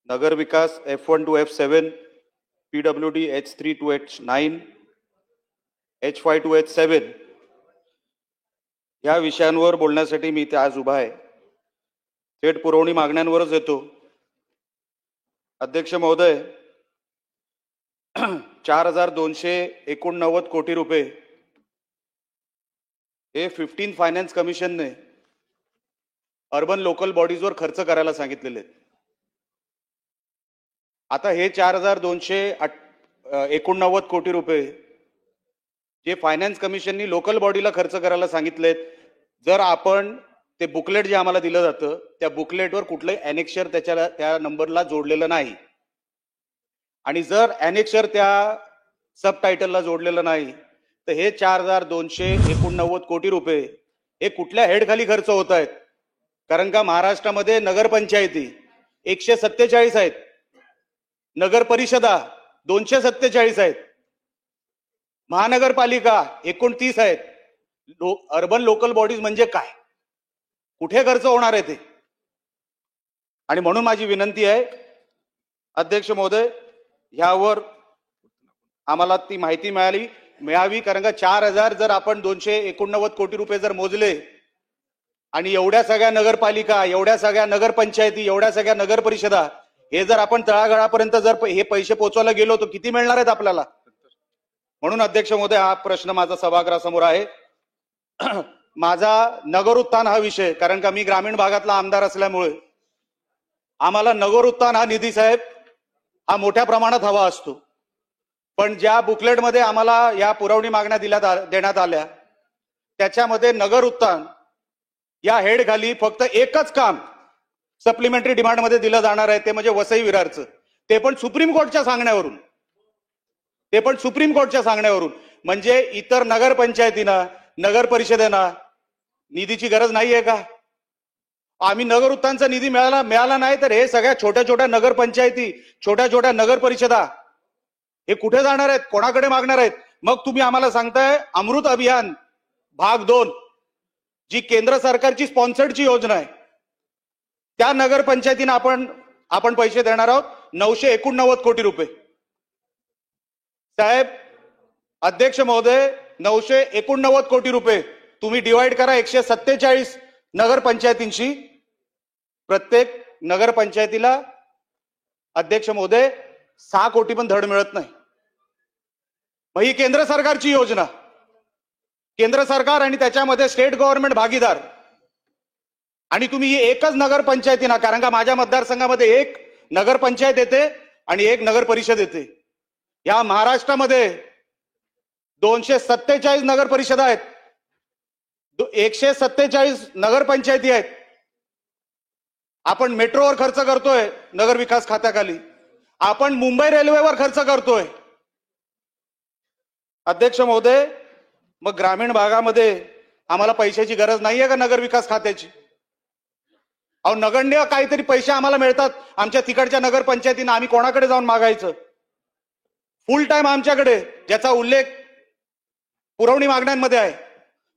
Nagar Vikas F1 to F7, PWD H3 to H9, H5 to H7 या विषयांवर बोलण्यासाठी मी इथे आज उभा आहे. थेट पुरवणी मागण्यांवरच येतो. अध्यक्ष महोदय, 4289 कोटी रुपये हे 15 फायनान्स कमिशनने अर्बन लोकल बॉडीजवर खर्च करायला सांगितलेले आहेत. आता हे 4289 कोटी रुपये जे फायनान्स कमिशननी लोकल बॉडीला खर्च करायला सांगितलेत, जर आपण ते बुकलेट जे आम्हाला दिलं जातं त्या बुकलेटवर कुठलंही ॲनेक्शर त्या नंबरला जोडलेलं नाही, आणि जर ॲनेक्शर त्या सब टायटलला जोडलेलं नाही तर हे 4289 कोटी रुपये हे कुठल्या हेडखाली खर्च होत आहेत? कारण का महाराष्ट्रामध्ये नगरपंचायती 147 आहेत, नगर परिषदा 247 आहेत, महानगरपालिका 29 आहेत. अर्बन लोकल बॉडीज म्हणजे काय? कुठे खर्च होणार आहे ते? आणि म्हणून माझी विनंती आहे अध्यक्ष महोदय, ह्यावर आम्हाला ती माहिती मिळावी. कारण का 4000 जर आपण 289 कोटी रुपये जर मोजले आणि एवढ्या सगळ्या नगरपालिका, एवढ्या सगळ्या नगरपंचायती, एवढ्या सगळ्या नगर परिषदा, हे जर आपण तळागाळापर्यंत जर हे पैसे पोहोचवायला गेलो तर किती मिळणार आहेत आपल्याला? म्हणून अध्यक्ष महोदय, हा प्रश्न माझा सभागृहासमोर आहे. माझा नगर उत्थान हा विषय, कारण का मी ग्रामीण भागातला आमदार असल्यामुळे आम्हाला नगर उत्थान हा निधी साहेब हा मोठ्या प्रमाणात हवा असतो. पण ज्या बुकलेटमध्ये आम्हाला या पुरवणी मागण्या देण्यात आल्या त्याच्यामध्ये नगर उत्थान या हेड खाली फक्त एकच काम सप्लिमेंटरी डिमांड मध्ये दिलं जाणार आहे, ते म्हणजे वसई विरारचं. ते पण सुप्रीम कोर्टच्या सांगण्यावरून. म्हणजे इतर नगरपंचायतींना, नगर परिषदेना निधीची गरज नाहीये का? आम्ही नगर उत्थानचा निधी मिळाला नाही तर हे सगळ्या छोट्या छोट्या नगरपंचायती, छोट्या छोट्या नगर परिषदा हे कुठे जाणार आहेत? कोणाकडे मागणार आहेत? मग तुम्ही आम्हाला सांगताय अमृत अभियान भाग 2 जी केंद्र सरकारची स्पॉन्सर्डची योजना आहे, त्या नगरपंचायतींना आपण पैसे देणार आहोत 989 कोटी रुपये. साहेब, अध्यक्ष महोदय, 989 कोटी रुपये तुम्ही डिवाइड करा 147 नगरपंचायतींशी. प्रत्येक नगरपंचायतीला अध्यक्ष महोदय 6 कोटी पण धड मिळत नाही. मग ही केंद्र सरकारची योजना, केंद्र सरकार आणि त्याच्यामध्ये स्टेट गव्हर्नमेंट भागीदार, आणि तुम्ही ही एकच नगरपंचायतीना, कारण का माझ्या मतदारसंघामध्ये एक नगरपंचायत येते आणि एक नगर परिषद येते. या महाराष्ट्रामध्ये 247 नगर परिषदा आहेत, 147 नगरपंचायती आहेत. आपण मेट्रोवर खर्च करतोय नगर विकास खात्याखाली, आपण मुंबई रेल्वेवर खर्च करतोय. अध्यक्ष महोदय, मग ग्रामीण भागामध्ये आम्हाला पैशाची गरज नाहीये का नगर विकास खात्याची? अहो, नगण्य काहीतरी पैसे आम्हाला मिळतात आमच्या तिकडच्या नगरपंचायतींना, आम्ही कोणाकडे जाऊन मागायचं? फुल टाइम आमच्याकडे, ज्याचा उल्लेख पुरवणी मागण्यांमध्ये आहे,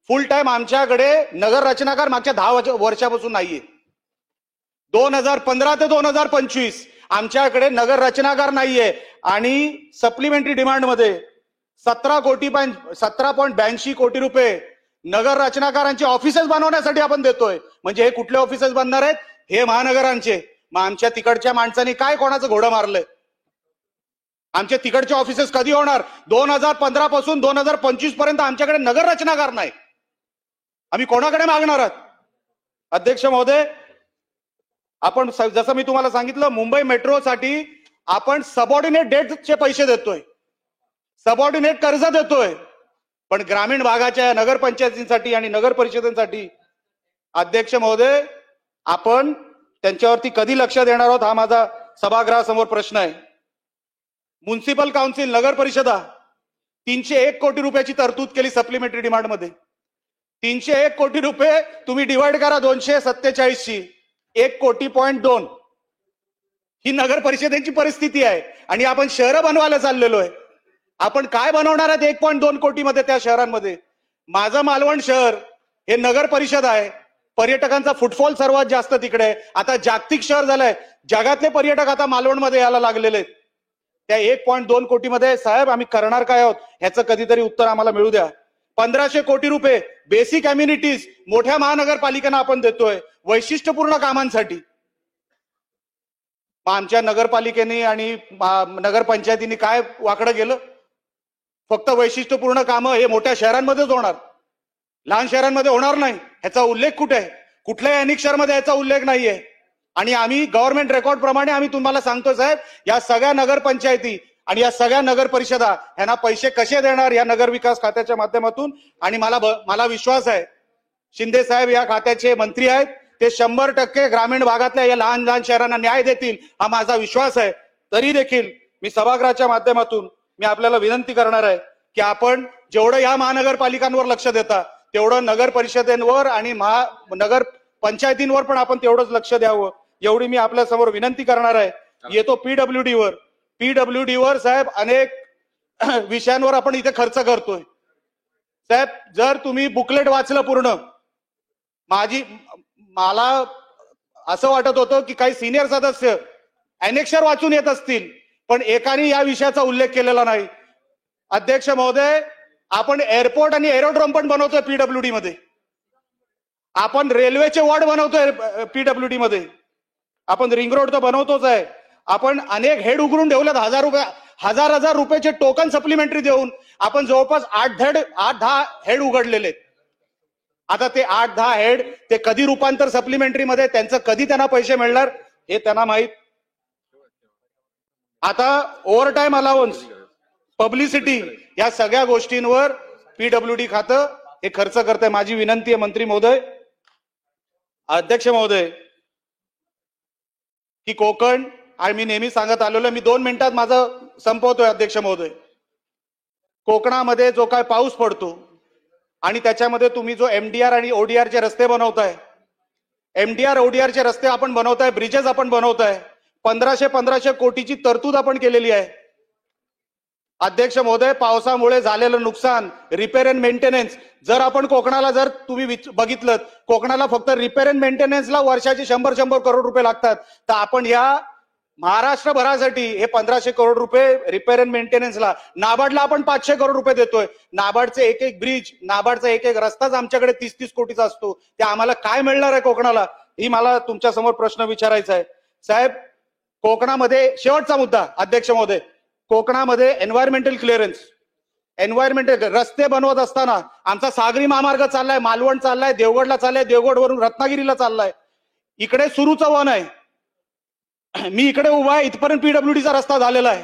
फुल टाइम आमच्याकडे नगर रचनाकार मागच्या 10 वर्षापासून नाहीये. 2015 ते 2025 आमच्याकडे नगर रचनाकार नाहीये. आणि सप्लिमेंटरी डिमांड मध्ये 17.82 कोटी रुपये नगर रचनाकारांचे ऑफिसेस बनवण्यासाठी आपण देतोय. म्हणजे हे कुठले ऑफिसेस बनणार आहेत? हे महानगरांचे. मग आमच्या तिकडच्या माणसांनी काय कोणाचं घोडं मारलंय? आमचे तिकडचे ऑफिसेस कधी होणार? 2015 पासून 2025 पर्यंत आमच्याकडे नगर रचनाकार नाही. आम्ही कोणाकडे मागणार आहात? अध्यक्ष महोदय, आपण जसं मी तुम्हाला सांगितलं, मुंबई मेट्रोसाठी आपण सबऑर्डिनेट डेटचे पैसे देतोय, सबऑर्डिनेट कर्ज देतोय. पण ग्रामीण भागाच्या नगरपंचायतींसाठी आणि नगर परिषदांसाठी अध्यक्ष महोदय आपण त्यांच्यावरती कधी लक्ष देणार आहोत, हा माझा सभागृहासमोर प्रश्न आहे. म्युनिसिपल काउन्सिल, नगर परिषदा 301 कोटी रुपयाची तरतूद केली सप्लिमेंटरी डिमांड मध्ये. 301 कोटी रुपये तुम्ही डिवाइड करा 247 शी, 1.2 कोटी. ही नगर परिषदेची परिस्थिती आहे. आणि आपण शहरं बनवायला चाललेलो आहे. आपण काय बनवणार आहात 1.2 कोटी मध्ये त्या शहरांमध्ये? माझं मालवण शहर हे नगर परिषद आहे, पर्यटकांचा फुटफॉल सर्वात जास्त तिकडे आहे. आता जागतिक शहर झालंय, जगातले पर्यटक आता मालवणमध्ये यायला लागलेले आहेत. त्या 1.2 कोटीमध्ये साहेब आम्ही करणार काय आहोत ह्याचं कधीतरी उत्तर आम्हाला मिळू द्या. 1500 कोटी रुपये बेसिक अम्युनिटीज मोठ्या महानगरपालिकांना आपण देतोय वैशिष्ट्यपूर्ण कामांसाठी. आमच्या नगरपालिकेने आणि नगरपंचायतीने काय वाकडं गेलं? फक्त वैशिष्ट्यपूर्ण कामं हे मोठ्या शहरांमध्येच होणार, लहान शहरांमध्ये होणार नाही. ह्याचा उल्लेख कुठे आहे? कुठल्याही अनेक शहरामध्ये याचा उल्लेख नाहीये. आणि आम्ही गव्हर्नमेंट रेकॉर्ड प्रमाणे आम्ही तुम्हाला सांगतो साहेब, या सगळ्या नगरपंचायती आणि या सगळ्या नगर परिषदा यांना पैसे कसे देणार या नगर विकास खात्याच्या माध्यमातून. आणि मला विश्वास आहे शिंदे साहेब या खात्याचे मंत्री आहेत, ते 100% ग्रामीण भागातल्या या लहान लहान शहरांना न्याय देतील हा माझा विश्वास आहे. तरी देखील मी सभागृहाच्या माध्यमातून मी आपल्याला विनंती करणार आहे की आपण जेवढं या महानगरपालिकांवर लक्ष देता तेवढं नगर परिषदेवर आणि नगर पंचायतींवर पण आपण तेवढंच लक्ष द्यावं एवढी मी आपल्या समोर विनंती करणार आहे. येतो पीडब्ल्यूडी वर साहेब अनेक विषयांवर आपण इथे खर्च करतोय. साहेब जर तुम्ही बुकलेट वाचलं पूर्ण, मला असं वाटत होतं की काही सिनियर सदस्य अनेक्षर वाचून येत असतील, पण एकाने या विषयाचा उल्लेख केलेला नाही. अध्यक्ष महोदय, आपण एअरपोर्ट आणि एरोड्रोम पण बनवतोय पीडब्ल्यूडी मध्ये, आपण रेल्वेचे वॉर्ड बनवतोय पीडब्ल्यूडी मध्ये, आपण रिंग रोड तर बनवतोच आहे. आपण अनेक हेड उघडून ठेवलेत, हजार रुपयाचे टोकन सप्लिमेंटरी देऊन आपण जवळपास 8-10 हेड उघडलेले. आता ते 8-10 हेड ते कधी रूपांतर सप्लिमेंटरी मध्ये त्यांचं कधी त्यांना पैसे मिळणार हे त्यांना माहित. आता ओव्हर टाइम अलाउन्स, पब्लिसिटी या सगळ्या गोष्टींवर पीडब्ल्यूडी खातं हे खर्च करतंय. माझी विनंती आहे मंत्री महोदय, अध्यक्ष महोदय, की कोकण आणि मी नेहमी सांगत आलेलो, मी 2 मिनिटात माझं संपवतोय अध्यक्ष महोदय. कोकणामध्ये जो काय पाऊस पडतो आणि त्याच्यामध्ये तुम्ही जो एमडीआर आणि ओडीआरचे रस्ते बनवताय, एमडीआर ओडीआरचे रस्ते आपण बनवताय, ब्रिजेस आपण बनवताय, 1500 कोटीची तरतूद आपण केलेली आहे. अध्यक्ष महोदय, पावसामुळे झालेलं नुकसान, रिपेअर अँड मेंटेनन्स, जर आपण कोकणाला जर तुम्ही बघितलं, कोकणाला फक्त रिपेअर अँड मेंटेनन्सला वर्षाचे 100 करोड रुपये लागतात. तर आपण या महाराष्ट्रभरासाठी हे 1500 करोड रुपये रिपेअर अँड मेंटेनन्सला, नाबार्डला आपण 500 करोड रुपये देतोय. नाबार्डचे एक ब्रिज, नाबार्डचा एक रस्ताच आमच्याकडे 30-30 कोटीचा असतो. ते आम्हाला काय मिळणार आहे कोकणाला, ही मला तुमच्या समोर प्रश्न विचारायचा आहे. साहेब, कोकणामध्ये शेवटचा मुद्दा अध्यक्ष महोदय, कोकणामध्ये एन्व्हायरमेंटल क्लिअरन्स, एन्व्हायरमेंटल रस्ते बनवत असताना आमचा सागरी महामार्ग चाललाय, मालवण चाललाय, देवगडला चाललाय, देवगडवरून रत्नागिरीला चाललाय, इकडे सुरूचं वन आहे. मी इकडे उभा आहे, इथपर्यंत पीडब्ल्यूडीचा रस्ता झालेला आहे,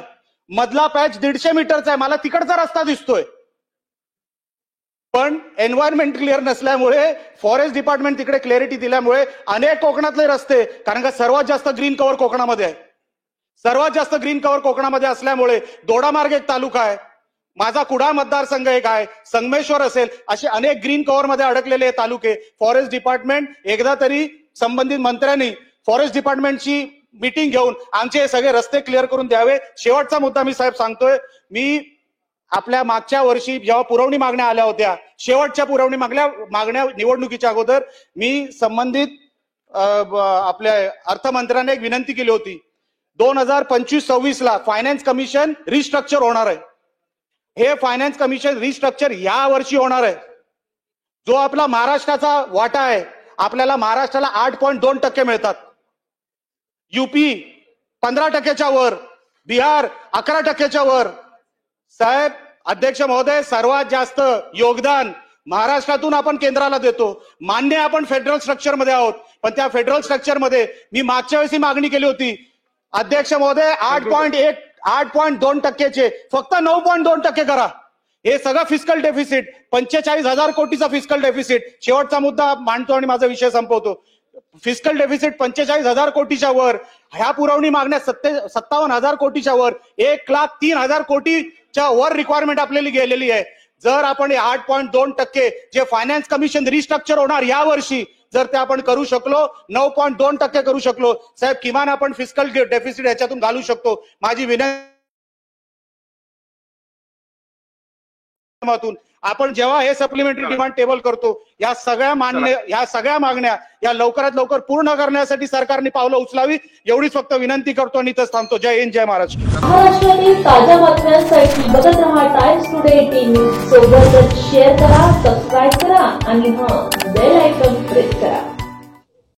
मधला पॅच 150 मीटरचा आहे, मला तिकडचा रस्ता दिसतोय. पण एन्व्हायरमेंट क्लिअर नसल्यामुळे, फॉरेस्ट डिपार्टमेंट तिकडे क्लॅरिटी दिल्यामुळे अनेक कोकणातले रस्ते, कारण का सर्वात जास्त ग्रीन कव्हर कोकणामध्ये आहे, सर्वात जास्त ग्रीन कव्हर कोकणामध्ये असल्यामुळे दोडामार्ग एक तालुका आहे, माझा कुडाळ मतदारसंघ एक आहे, संगमेश्वर असेल, असे अनेक ग्रीन कव्हर मध्ये अडकलेले तालुके. फॉरेस्ट डिपार्टमेंट एकदा तरी संबंधित मंत्र्यांनी फॉरेस्ट डिपार्टमेंटची मीटिंग घेऊन आमचे हे सगळे रस्ते क्लिअर करून द्यावे. शेवटचा मुद्दा मी साहेब सांगतोय, मी आपल्या मागच्या वर्षी जेव्हा पुरवणी मागण्या आल्या होत्या, शेवटच्या पुरवणी मागण्या निवडणुकीच्या अगोदर मी संबंधित आपल्या अर्थमंत्र्यांना एक विनंती केली होती, 2025-26 ला फायनान्स कमिशन रिस्ट्रक्चर होणार आहे. हे फायनान्स कमिशन रिस्ट्रक्चर या वर्षी होणार आहे. जो आपला महाराष्ट्राचा वाटा आहे, आपल्याला महाराष्ट्राला 8.2% मिळतात, यूपी 15%च्या वर, बिहार 11%च्या वर. साहेब, अध्यक्ष महोदय, सर्वात जास्त योगदान महाराष्ट्रातून आपण केंद्राला देतो. मान्य आपण फेडरल स्ट्रक्चर मध्ये आहोत, पण त्या फेडरल स्ट्रक्चर मध्ये मी मागच्या वेळेस मागणी केली होती अध्यक्ष महोदय, 8.2%चे फक्त 9.2% करा. हे सगळं फिस्कल डेफिसिट, 45,000 कोटीचा फिस्कल डेफिसिट. शेवटचा मुद्दा मांडतो आणि माझा विषय संपवतो. फिस्कल डेफिसिट 45,000 कोटीच्या वर, ह्या पुरवणी मागण्या 57,000 कोटीच्या वर, 1,03,000 कोटीच्या वर रिक्वायरमेंट आपल्याला गेलेली आहे. जर आपण 8.2% जे फायनान्स कमिशन रिस्ट्रक्चर होणार या वर्षी, जर ते आपण करू शकलो, 9.2% करू शकलो, साहेब किमान आपण फिस्कल डेफिसिट याच्यातून घालू शकतो. माझी विनंती माध्यमातून आपण जेव्हा हे सप्लिमेंटरी डिमांड टेबल करतो, या सगळ्या मागण्या या लवकरात लवकर पूर्ण करण्यासाठी सरकारने पावलं उचलावी, एवढीच फक्त विनंती करतो आणि इथंच थांबतो. जय हिंद, जय महाराष्ट्र. महाराष्ट्रातील ताज्या बातम्यांसाठी बघत रहा टाइम्स टुडे टीव्ही. सोबतच शेअर करा, सबस्क्राईब करा आणि बेल आयकॉन प्रेस करा.